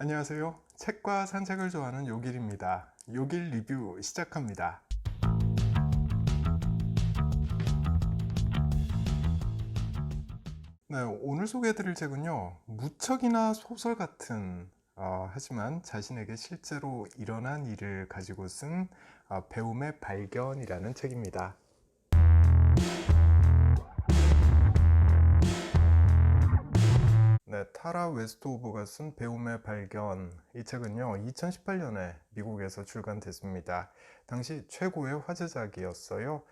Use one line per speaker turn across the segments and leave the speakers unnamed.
안녕하세요. 책과 산책을 좋아하는 요길입니다. 요길 리뷰 시작합니다. 네, 오늘 소개해드릴 책은요, 무척이나 소설 같은 하지만 자신에게 실제로 일어난 일을 가지고 쓴 배움의 발견이라는 책입니다. 네, 타라 웨스트우버가 쓴 배움의 발견. 이 책은요, 2018년에 미국에서 출간됐습니다. 당시 최고의 화제작이었어요.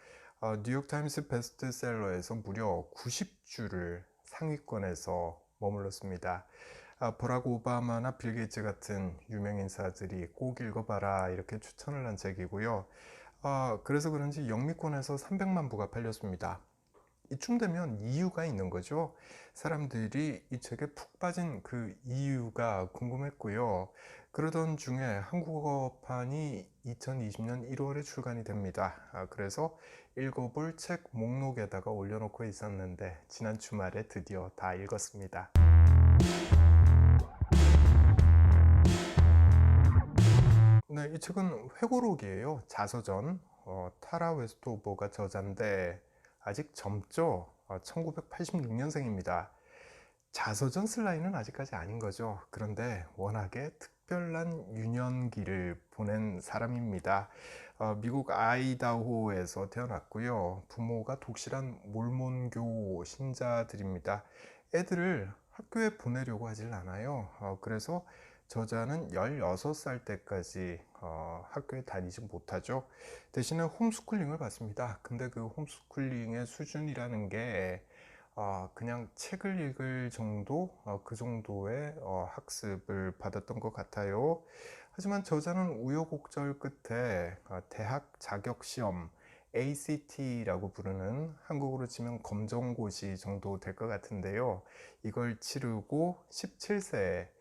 뉴욕타임스 베스트셀러에서 무려 90주를 상위권에서 머물렀습니다. 버락 오바마나 빌 게이츠 같은 유명 인사들이 꼭 읽어봐라 이렇게 추천을 한 책이고요. 그래서 그런지 영미권에서 300만 부가 팔렸습니다. 이쯤 되면 이유가 있는 거죠. 사람들이 이 책에 푹 빠진 그 이유가 궁금했고요. 그러던 중에 한국어판이 2020년 1월에 출간이 됩니다. 그래서 읽어볼 책 목록에다가 올려놓고 있었는데 지난 주말에 드디어 다 읽었습니다. 네, 이 책은 회고록이에요. 자서전. 타라 웨스토버가 저자인데 아직 젊죠. 1986년생입니다. 자서전 쓸 나이는 아직까지 아닌 거죠. 그런데 워낙에 특별한 유년기를 보낸 사람입니다. 미국 아이다호에서 태어났고요. 부모가 독실한 몰몬교 신자들입니다. 애들을 학교에 보내려고 하질 않아요. 그래서 저자는 16살 때까지 학교에 다니지 못하죠. 대신에 홈스쿨링을 받습니다. 근데 그 홈스쿨링의 수준이라는 게 그냥 책을 읽을 정도, 그 정도의 학습을 받았던 것 같아요. 하지만 저자는 우여곡절 끝에 대학 자격시험 ACT라고 부르는 한국으로 치면 검정고시 정도 될 것 같은데요. 이걸 치르고 17세에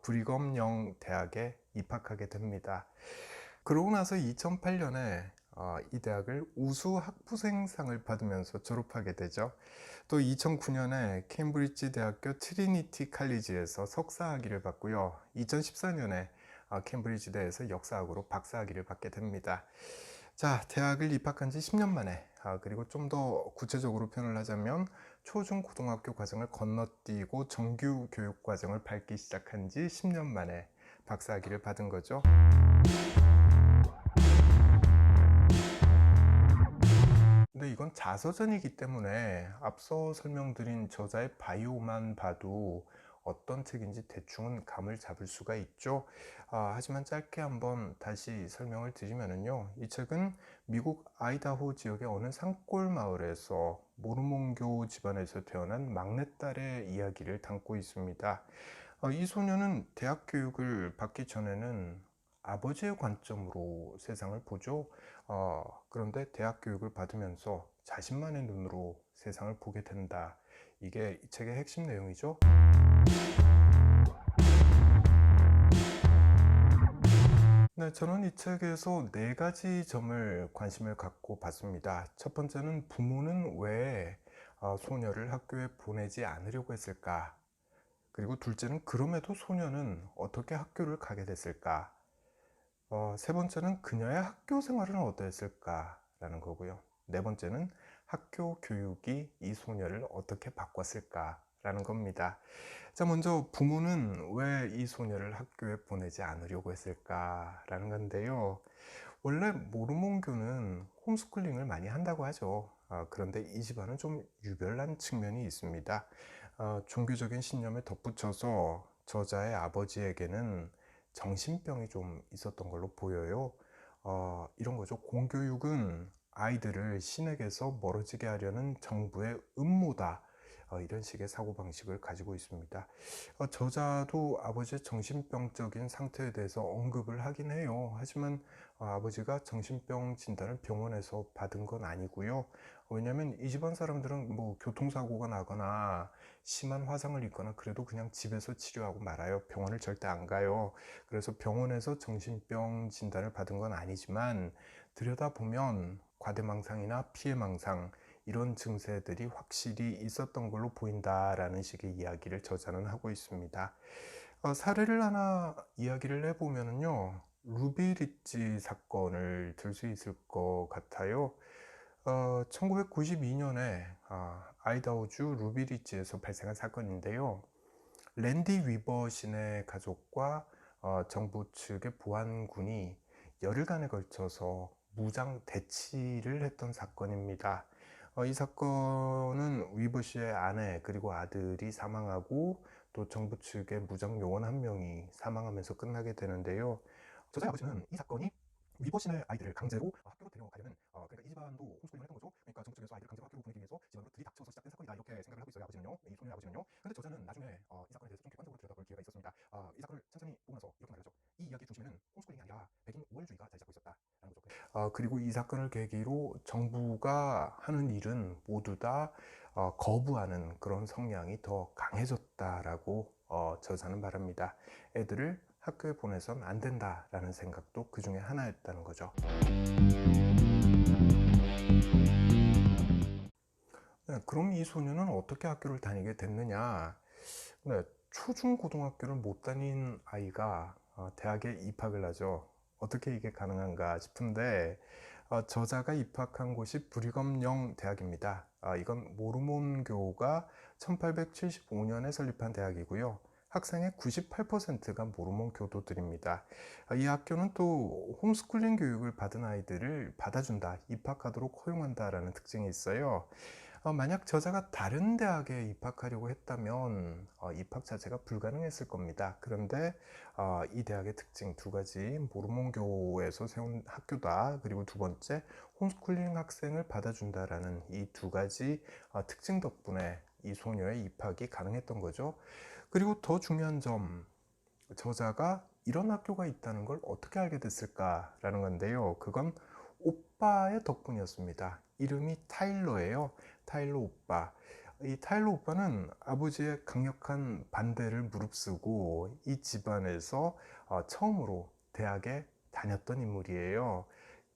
브리검영 대학에 입학하게 됩니다. 그러고 나서 2008년에 이 대학을 우수 학부생상을 받으면서 졸업하게 되죠. 또 2009년에 케임브리지 대학교 트리니티 칼리지에서 석사학위를 받고요. 2014년에 케임브리지대에서 역사학으로 박사학위를 받게 됩니다. 자, 대학을 입학한 지 10년 만에, 그리고 좀 더 구체적으로 표현을 하자면 초중 고등학교 과정을 건너뛰고 정규 교육 과정을 밟기 시작한 지 10년 만에 박사학위를 받은 거죠. 근데 이건 자서전이기 때문에 앞서 설명드린 저자의 바이오만 봐도 어떤 책인지 대충은 감을 잡을 수가 있죠. 하지만 짧게 한번 다시 설명을 드리면요. 이 책은 미국 아이다호 지역의 어느 산골 마을에서 모르몬교 집안에서 태어난 막내딸의 이야기를 담고 있습니다. 이 소녀는 대학 교육을 받기 전에는 아버지의 관점으로 세상을 보죠. 그런데 대학 교육을 받으면서 자신만의 눈으로 세상을 보게 된다. 이게 이 책의 핵심 내용이죠. 네, 저는 이 책에서 네 가지 점을 관심을 갖고 봤습니다. 첫 번째는 부모는 왜 소녀를 학교에 보내지 않으려고 했을까? 그리고 둘째는 그럼에도 소녀는 어떻게 학교를 가게 됐을까? 세 번째는 그녀의 학교 생활은 어떠했을까라는 거고요. 네 번째는 학교 교육이 이 소녀를 어떻게 바꿨을까라는 겁니다. 자, 먼저 부모는 왜 이 소녀를 학교에 보내지 않으려고 했을까라는 건데요. 원래 모르몬교는 홈스쿨링을 많이 한다고 하죠. 그런데 이 집안은 좀 유별난 측면이 있습니다. 종교적인 신념에 덧붙여서 저자의 아버지에게는 정신병이 좀 있었던 걸로 보여요. 이런 거죠. 공교육은 아이들을 신에게서 멀어지게 하려는 정부의 음모다. 이런 식의 사고방식을 가지고 있습니다. 저자도 아버지의 정신병적인 상태에 대해서 언급을 하긴 해요. 하지만 아버지가 정신병 진단을 병원에서 받은 건 아니고요. 왜냐하면 이 집안 사람들은 뭐 교통사고가 나거나 심한 화상을 입거나 그래도 그냥 집에서 치료하고 말아요. 병원을 절대 안 가요. 그래서 병원에서 정신병 진단을 받은 건 아니지만 들여다보면 과대망상이나 피해망상 이런 증세들이 확실히 있었던 걸로 보인다라는 식의 이야기를 저자는 하고 있습니다. 사례를 하나 이야기를 해보면은요, 루비 리치 사건을 들 수 있을 것 같아요. 1992년에 아이다호주 루비 리치에서 발생한 사건인데요. 랜디 위버 신의 가족과 정부 측의 보안군이 열흘간에 걸쳐서 무장 대치를 했던 사건입니다. 이 사건은 위버 씨의 아내 그리고 아들이 사망하고 또 정부 측의 무장 요원 한 명이 사망하면서 끝나게 되는데요. 저자의 아버지는 이 사건이 위버 씨의 아이들을 강제로 학교로 데려가려는, 그러니까 이 집안도 홈스쿨링을 했던 거죠. 그러니까 정부 측에서 아이들을 강제로 학교로 보내기 위해서 집안으로 들이닥쳐서 시작된 사건이다, 이렇게 생각을 하고 있어요. 아버지는요, 이 소녀의 아버지는요. 근데 저자는 나중에 이 사건에 대해서 좀 객관적으로 들여다볼 기회가 있었습니다. 이 사건을 천천히 보고 나서 이렇게 말하죠. 이 이야기의 중심에는 홈스쿨링이 아니라 백인 우월주의가 자리 잡고 있었다라는 거죠. 그리고 이 사건을 계기로 정부가 하는 일은 모두 다 거부하는 그런 성향이 더 강해졌다라고 저자는 말합니다. 애들을 학교에 보내선 안 된다라는 생각도 그 중에 하나였다는 거죠. 네, 그럼 이 소녀는 어떻게 학교를 다니게 됐느냐? 네, 초중고등학교를 못 다닌 아이가 대학에 입학을 하죠. 어떻게 이게 가능한가 싶은데, 저자가 입학한 곳이 브리검영 대학입니다. 이건 모르몬교가 1875년에 설립한 대학이고요. 학생의 98%가 모르몬 교도들입니다. 이 학교는 또 홈스쿨링 교육을 받은 아이들을 받아준다, 입학하도록 허용한다라는 특징이 있어요. 만약 저자가 다른 대학에 입학하려고 했다면 입학 자체가 불가능했을 겁니다. 그런데 이 대학의 특징 두 가지, 모르몬교에서 세운 학교다, 그리고 두 번째 홈스쿨링 학생을 받아준다라는 이 두 가지 특징 덕분에 이 소녀의 입학이 가능했던 거죠. 그리고 더 중요한 점, 저자가 이런 학교가 있다는 걸 어떻게 알게 됐을까라는 건데요. 그건 오빠의 덕분이었습니다. 이름이 타일러예요. 타일러 오빠. 이 타일러 오빠는 아버지의 강력한 반대를 무릅쓰고 이 집안에서 처음으로 대학에 다녔던 인물이에요.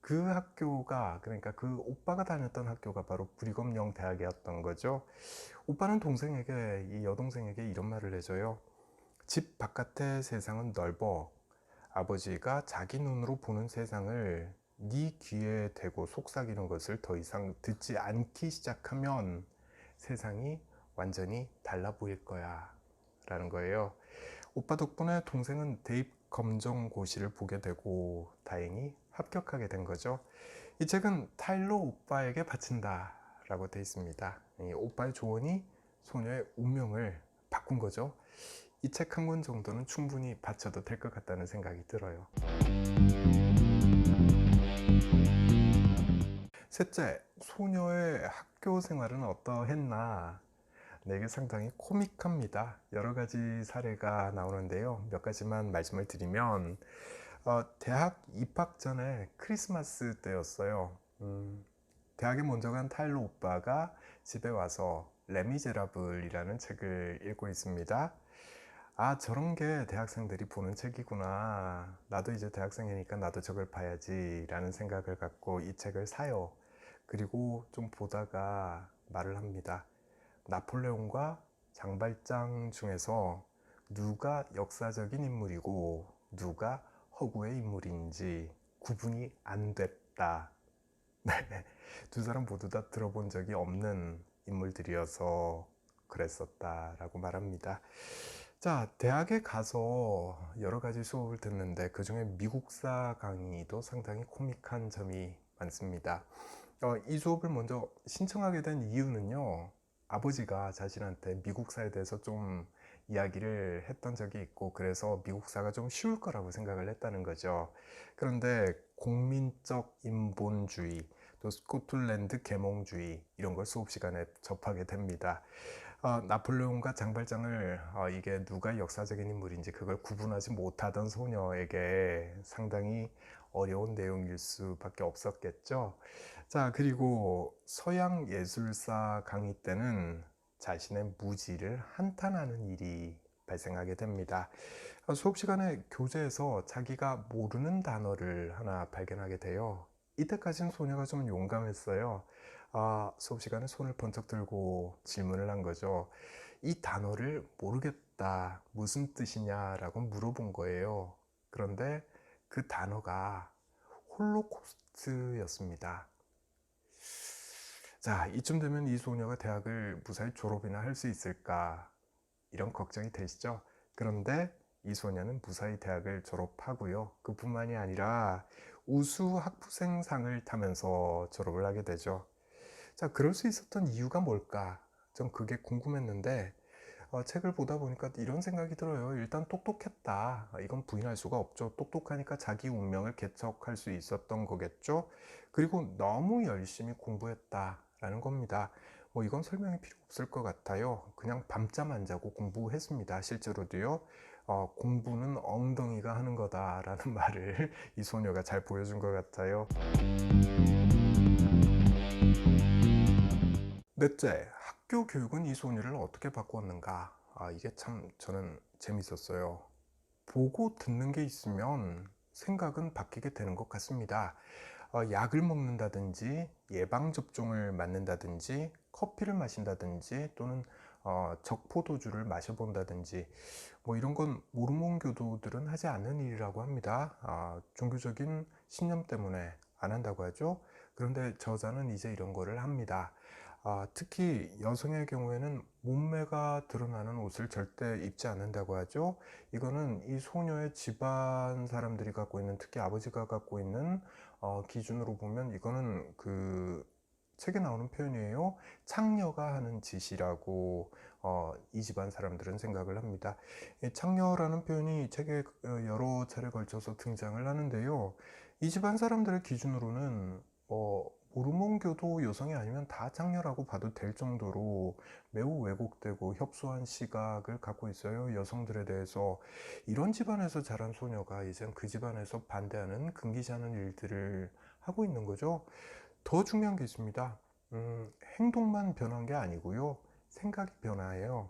그 학교가, 그러니까 그 오빠가 다녔던 학교가 바로 브리검영 대학이었던 거죠. 오빠는 동생에게, 이 여동생에게 이런 말을 해줘요. 집 바깥의 세상은 넓어. 아버지가 자기 눈으로 보는 세상을 네 귀에 대고 속삭이는 것을 더 이상 듣지 않기 시작하면 세상이 완전히 달라 보일 거야 라는 거예요. 오빠 덕분에 동생은 대입 검정고시를 보게 되고 다행히 합격하게 된 거죠. 이 책은 타일러 오빠에게 바친다 라고 되어 있습니다. 이 오빠의 조언이 소녀의 운명을 바꾼 거죠. 이 책 한 권 정도는 충분히 바쳐도 될 것 같다는 생각이 들어요. 셋째, 소녀의 학교 생활은 어떠했나? 네, 이게 상당히 코믹합니다. 여러 가지 사례가 나오는데요. 몇 가지만 말씀을 드리면, 대학 입학 전에 크리스마스 때였어요. 대학에 먼저 간 타일러 오빠가 집에 와서 레미제라블이라는 책을 읽고 있습니다. 저런 게 대학생들이 보는 책이구나. 나도 이제 대학생이니까 나도 저걸 봐야지 라는 생각을 갖고 이 책을 사요. 그리고 좀 보다가 말을 합니다. 나폴레옹과 장발장 중에서 누가 역사적인 인물이고 누가 허구의 인물인지 구분이 안 됐다. 네, 두 사람 모두 다 들어본 적이 없는 인물들이어서 그랬었다라고 말합니다. 자, 대학에 가서 여러 가지 수업을 듣는데 그중에 미국사 강의도 상당히 코믹한 점이 많습니다. 이 수업을 먼저 신청하게 된 이유는요, 아버지가 자신한테 미국사에 대해서 좀 이야기를 했던 적이 있고, 그래서 미국사가 좀 쉬울 거라고 생각을 했다는 거죠. 그런데 공민적 인본주의, 또 스코틀랜드 계몽주의, 이런 걸 수업 시간에 접하게 됩니다. 나폴레옹과 장발장을 이게 누가 역사적인 인물인지 그걸 구분하지 못하던 소녀에게 상당히 어려운 내용일 수밖에 없었겠죠. 자, 그리고 서양 예술사 강의 때는 자신의 무지를 한탄하는 일이 발생하게 됩니다. 수업 시간에 교재에서 자기가 모르는 단어를 하나 발견하게 돼요. 이때까지는 소녀가 좀 용감했어요. 수업 시간에 손을 번쩍 들고 질문을 한 거죠. 이 단어를 공부했다. 무슨 뜻이냐라고 물어본 거예요. 그런데 그 단어가 홀로코스트였습니다. 자, 이쯤 되면 이 소녀가 대학을 무사히 졸업이나 할 수 있을까? 이런 걱정이 되시죠? 그런데 이 소녀는 무사히 대학을 졸업하고요. 그뿐만이 아니라 우수 학부생상을 타면서 졸업을 하게 되죠. 자, 그럴 수 있었던 이유가 뭘까? 전 그게 궁금했는데 책을 보다 보니까 이런 생각이 들어요. 일단 똑똑했다. 이건 부인할 수가 없죠. 똑똑하니까 자기 운명을 개척할 수 있었던 거겠죠. 그리고 너무 열심히 공부했다라는 겁니다. 뭐 이건 설명이 필요 없을 것 같아요. 그냥 밤잠 안 자고 공부했습니다. 실제로도요. 공부는 엉덩이가 하는 거다라는 말을 이 소녀가 잘 보여준 것 같아요. 넷째, 학교 교육은 이 소녀를 어떻게 바꾸었는가? 이게 참 저는 재밌었어요. 보고 듣는 게 있으면 생각은 바뀌게 되는 것 같습니다. 약을 먹는다든지 예방접종을 맞는다든지 커피를 마신다든지 또는 적포도주를 마셔본다든지 뭐 이런 건 모르몬 교도들은 하지 않는 일이라고 합니다. 종교적인 신념 때문에 안 한다고 하죠. 그런데 저자는 이제 이런 거를 합니다. 특히 여성의 경우에는 몸매가 드러나는 옷을 절대 입지 않는다고 하죠. 이거는 이 소녀의 집안 사람들이 갖고 있는, 특히 아버지가 갖고 있는 기준으로 보면 이거는 그 책에 나오는 표현이에요. 창녀가 하는 짓이라고 이 집안 사람들은 생각을 합니다. 이 창녀라는 표현이 책에 여러 차례 걸쳐서 등장을 하는데요. 이 집안 사람들의 기준으로는 모르몬교도 여성이 아니면 다 창녀라고 봐도 될 정도로 매우 왜곡되고 협소한 시각을 갖고 있어요. 여성들에 대해서. 이런 집안에서 자란 소녀가 이젠 그 집안에서 반대하는 금기지 않은 일들을 하고 있는 거죠. 더 중요한 게 있습니다. 행동만 변한 게 아니고요. 생각이 변화해요.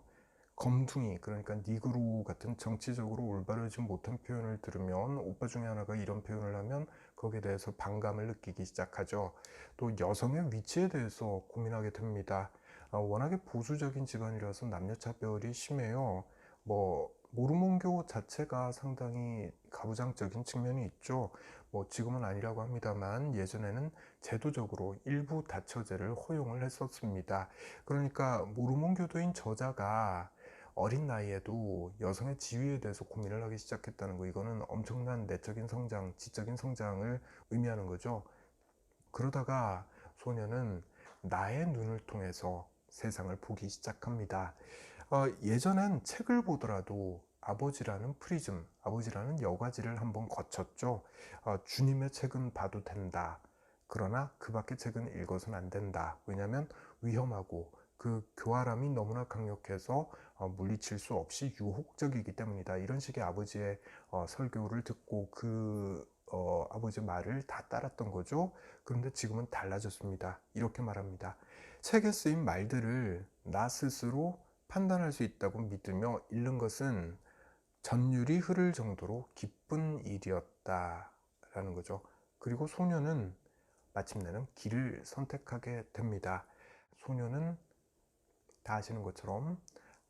검둥이, 그러니까 니그로 같은 정치적으로 올바르지 못한 표현을 들으면, 오빠 중에 하나가 이런 표현을 하면 거기에 대해서 반감을 느끼기 시작하죠. 또 여성의 위치에 대해서 고민하게 됩니다. 워낙에 보수적인 집안이라서 남녀차별이 심해요. 모르몬교 자체가 상당히 가부장적인 측면이 있죠. 지금은 아니라고 합니다만 예전에는 제도적으로 일부 다처제를 허용을 했었습니다. 그러니까 모르몬교도인 저자가 어린 나이에도 여성의 지위에 대해서 고민을 하기 시작했다는 거, 이거는 엄청난 내적인 성장, 지적인 성장을 의미하는 거죠. 그러다가 소녀는 나의 눈을 통해서 세상을 보기 시작합니다. 예전엔 책을 보더라도 아버지라는 프리즘, 아버지라는 여과지를 한번 거쳤죠. 주님의 책은 봐도 된다. 그러나 그 밖의 책은 읽어서는 안 된다. 왜냐하면 위험하고 그 교활함이 너무나 강력해서 물리칠 수 없이 유혹적이기 때문이다. 이런 식의 아버지의 설교를 듣고 아버지의 말을 다 따랐던 거죠. 그런데 지금은 달라졌습니다. 이렇게 말합니다. 책에 쓰인 말들을 나 스스로 판단할 수 있다고 믿으며 읽는 것은 전율이 흐를 정도로 기쁜 일이었다라는 거죠. 그리고 소녀는 마침내는 길을 선택하게 됩니다. 소녀는 다 아시는 것처럼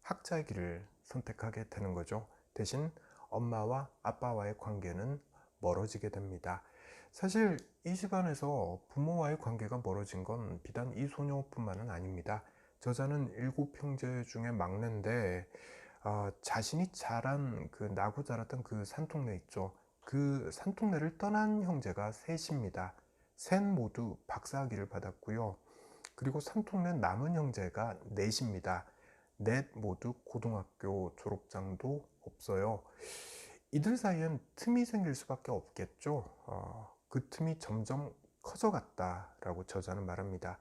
학자의 길을 선택하게 되는 거죠. 대신 엄마와 아빠와의 관계는 멀어지게 됩니다. 사실 이 집안에서 부모와의 관계가 멀어진 건 비단 이 소녀뿐만은 아닙니다. 저자는 7형제 중에 막내인데 자신이 나고 자랐던 그 산통내 있죠. 그 산통내를 떠난 형제가 셋입니다. 셋 모두 박사학위를 받았고요. 그리고 산통내 남은 형제가 넷입니다. 넷 모두 고등학교 졸업장도 없어요. 이들 사이엔 틈이 생길 수밖에 없겠죠. 그 틈이 점점 커져갔다라고 저자는 말합니다.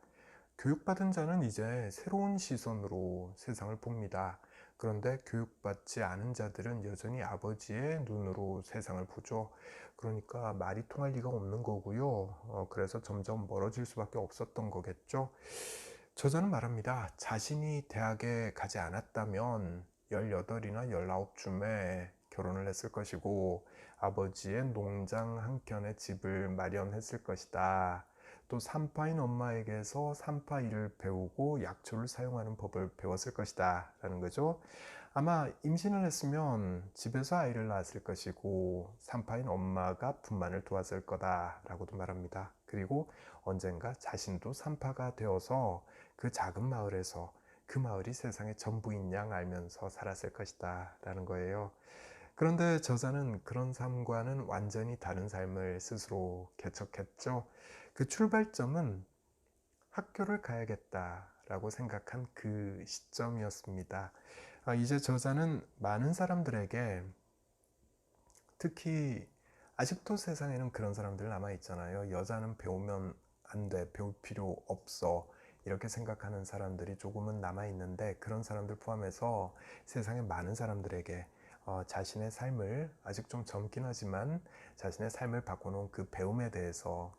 교육받은 자는 이제 새로운 시선으로 세상을 봅니다. 그런데 교육받지 않은 자들은 여전히 아버지의 눈으로 세상을 보죠. 그러니까 말이 통할 리가 없는 거고요. 그래서 점점 멀어질 수밖에 없었던 거겠죠. 저자는 말합니다. 자신이 대학에 가지 않았다면 18이나 19쯤에 결혼을 했을 것이고 아버지의 농장 한켠에 집을 마련했을 것이다. 또 산파인 엄마에게서 산파 일을 배우고 약초를 사용하는 법을 배웠을 것이다 라는 거죠. 아마 임신을 했으면 집에서 아이를 낳았을 것이고 산파인 엄마가 분만을 도왔을 거다라고도 말합니다. 그리고 언젠가 자신도 산파가 되어서 그 작은 마을에서 그 마을이 세상의 전부인 양 알면서 살았을 것이다 라는 거예요. 그런데 저자는 그런 삶과는 완전히 다른 삶을 스스로 개척했죠. 그 출발점은 학교를 가야겠다라고 생각한 그 시점이었습니다. 이제 저자는 많은 사람들에게, 특히 아직도 세상에는 그런 사람들 남아있잖아요. 여자는 배우면 안 돼, 배울 필요 없어, 이렇게 생각하는 사람들이 조금은 남아있는데, 그런 사람들 포함해서 세상의 많은 사람들에게 자신의 삶을, 아직 좀 젊긴 하지만 자신의 삶을 바꿔놓은 그 배움에 대해서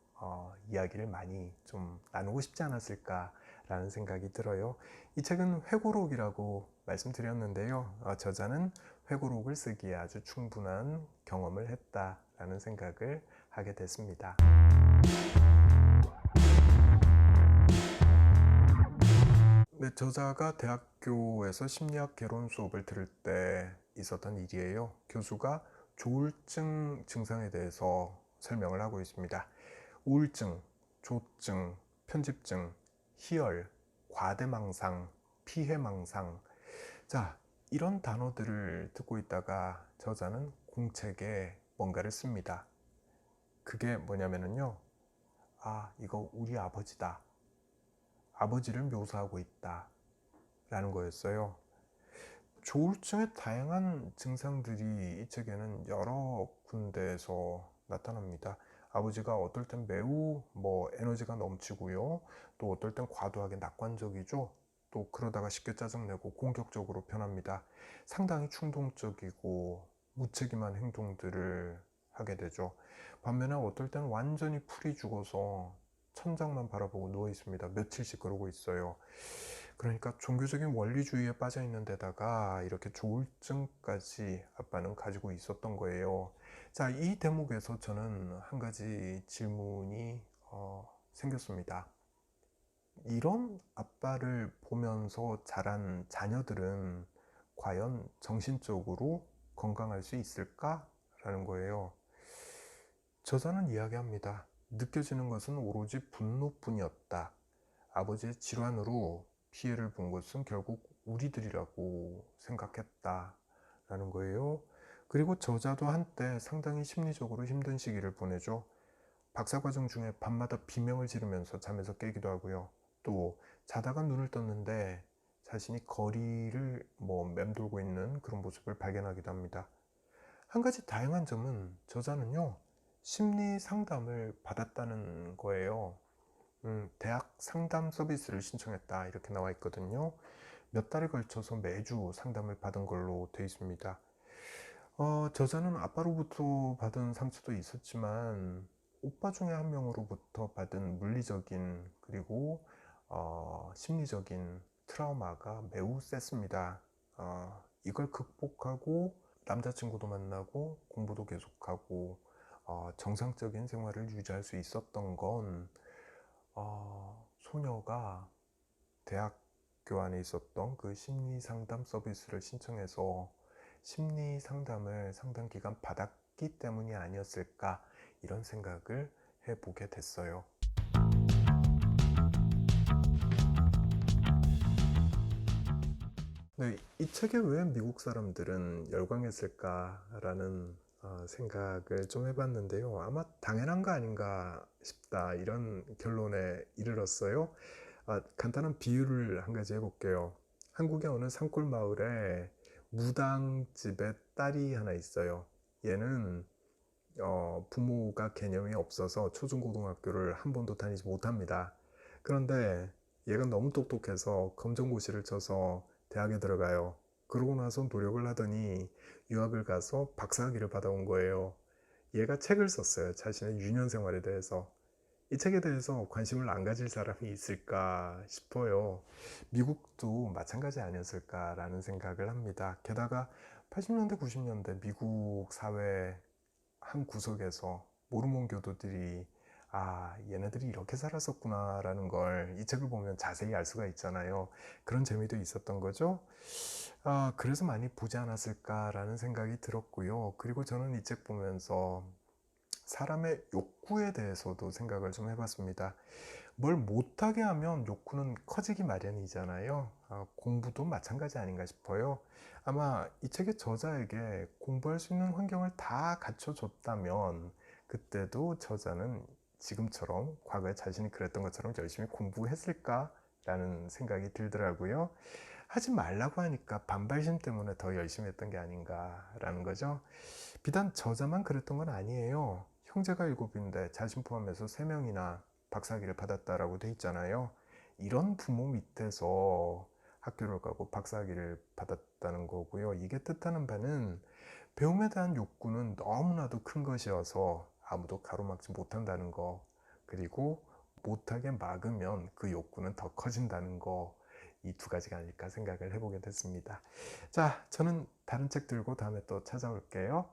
이야기를 많이 좀 나누고 싶지 않았을까라는 생각이 들어요. 이 책은 회고록이라고 말씀드렸는데요. 저자는 회고록을 쓰기에 아주 충분한 경험을 했다라는 생각을 하게 됐습니다. 네, 저자가 대학교에서 심리학 개론 수업을 들을 때 있었던 일이에요. 교수가 조울증 증상에 대해서 설명을 하고 있습니다. 우울증, 조증, 편집증, 희열, 과대망상, 피해망상. 자, 이런 단어들을 듣고 있다가 저자는 공책에 뭔가를 씁니다. 그게 뭐냐면요. 이거 우리 아버지다. 아버지를 묘사하고 있다. 라는 거였어요. 조울증의 다양한 증상들이 이 책에는 여러 군데에서 나타납니다. 아버지가 어떨 땐 매우 에너지가 넘치고요. 또 어떨 땐 과도하게 낙관적이죠. 또 그러다가 쉽게 짜증내고 공격적으로 변합니다. 상당히 충동적이고 무책임한 행동들을 하게 되죠. 반면에 어떨 땐 완전히 풀이 죽어서 천장만 바라보고 누워 있습니다. 며칠씩 그러고 있어요. 그러니까 종교적인 원리주의에 빠져 있는 데다가 이렇게 조울증까지 아빠는 가지고 있었던 거예요. 자, 이 대목에서 저는 한 가지 질문이 생겼습니다. 이런 아빠를 보면서 자란 자녀들은 과연 정신적으로 건강할 수 있을까? 라는 거예요. 저자는 이야기합니다. 느껴지는 것은 오로지 분노뿐이었다. 아버지의 질환으로 피해를 본 것은 결국 우리들이라고 생각했다 라는 거예요. 그리고 저자도 한때 상당히 심리적으로 힘든 시기를 보내죠. 박사과정 중에 밤마다 비명을 지르면서 잠에서 깨기도 하고요. 또 자다가 눈을 떴는데 자신이 거리를 맴돌고 있는 그런 모습을 발견하기도 합니다. 한 가지 다양한 점은 저자는요, 심리 상담을 받았다는 거예요. 대학 상담 서비스를 신청했다 이렇게 나와 있거든요. 몇 달에 걸쳐서 매주 상담을 받은 걸로 되어 있습니다. 저자는 아빠로부터 받은 상처도 있었지만 오빠 중에 한 명으로부터 받은 물리적인 그리고 심리적인 트라우마가 매우 셌습니다. 이걸 극복하고 남자친구도 만나고 공부도 계속하고 정상적인 생활을 유지할 수 있었던 건 소녀가 대학교 안에 있었던 그 심리 상담 서비스를 신청해서 심리 상담을 상당 기간 받았기 때문이 아니었을까, 이런 생각을 해보게 됐어요. 네, 이 책에 왜 미국 사람들은 열광했을까라는 생각을 좀 해봤는데요. 아마 당연한 거 아닌가 싶다, 이런 결론에 이르렀어요. 간단한 비유를 한 가지 해볼게요. 한국의 어느 산골 마을에 무당집에 딸이 하나 있어요. 얘는 부모가 개념이 없어서 초중고등학교를 한 번도 다니지 못합니다. 그런데 얘가 너무 똑똑해서 검정고시를 쳐서 대학에 들어가요. 그러고 나서 노력을 하더니 유학을 가서 박사학위를 받아온 거예요. 얘가 책을 썼어요. 자신의 유년 생활에 대해서. 이 책에 대해서 관심을 안 가질 사람이 있을까 싶어요. 미국도 마찬가지 아니었을까라는 생각을 합니다. 게다가 80년대, 90년대 미국 사회 한 구석에서 모르몬 교도들이 아, 얘네들이 이렇게 살았었구나라는 걸 이 책을 보면 자세히 알 수가 있잖아요. 그런 재미도 있었던 거죠. 그래서 많이 보지 않았을까라는 생각이 들었고요. 그리고 저는 이 책 보면서 사람의 욕구에 대해서도 생각을 좀 해봤습니다. 뭘 못하게 하면 욕구는 커지기 마련이잖아요. 공부도 마찬가지 아닌가 싶어요. 아마 이 책의 저자에게 공부할 수 있는 환경을 다 갖춰줬다면 그때도 저자는 지금처럼 과거에 자신이 그랬던 것처럼 열심히 공부했을까라는 생각이 들더라고요. 하지 말라고 하니까 반발심 때문에 더 열심히 했던 게 아닌가라는 거죠. 비단 저자만 그랬던 건 아니에요. 형제가 7인데 자신 포함해서 3명이나 박사학위를 받았다라고 돼 있잖아요. 이런 부모 밑에서 학교를 가고 박사학위를 받았다는 거고요. 이게 뜻하는 바는 배움에 대한 욕구는 너무나도 큰 것이어서 아무도 가로막지 못한다는 거, 그리고 못하게 막으면 그 욕구는 더 커진다는 거, 이 두 가지가 아닐까 생각을 해보게 됐습니다. 자, 저는 다른 책 들고 다음에 또 찾아올게요.